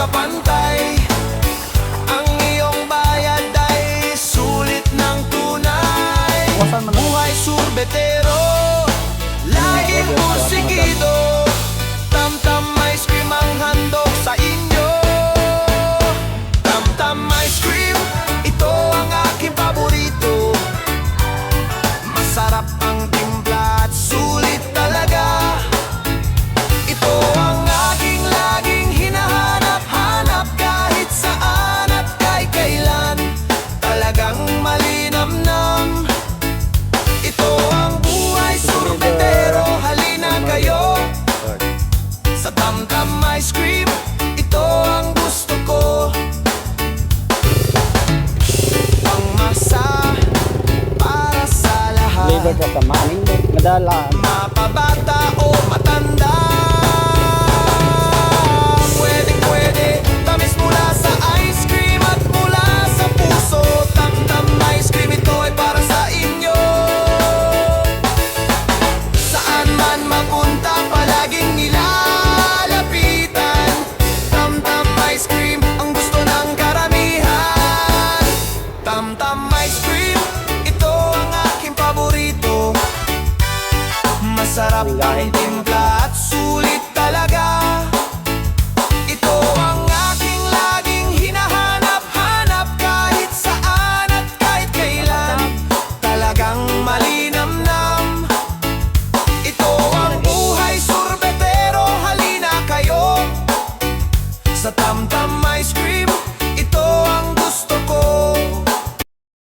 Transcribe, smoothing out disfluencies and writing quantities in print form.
kapantay. Ang iyong bayad ay sulit ng tunay. Buhay surbetero, laging porsigido. Tam-tam ice cream ang handog sa inyo. Tam-tam ice cream, ito ang aking paborito. Masarap ang timpla at sulit talaga. Ito ang aking laging hinahanap-hanap, kahit saan at kahit kailan. Talagang malinamnam. Ito ang buhay surbetero, halina kayo sa Tam-Tam Ice Cream. Ito ang gusto ko. Pangmasa para sa lahat, Liver ka sa maning madala. mapabata o matanda. Pwedeng pwede, tamis mula sa ice cream at mula sa puso. Tam-Tam Ice Cream, ito ay para sa inyo. Saan man mapunta, palaging nilalapitan. Tam-Tam Ice Cream, ang gusto ng karamihan. Tam-Tam Ice Cream, ito ang aking paborito. Masarap ang timpla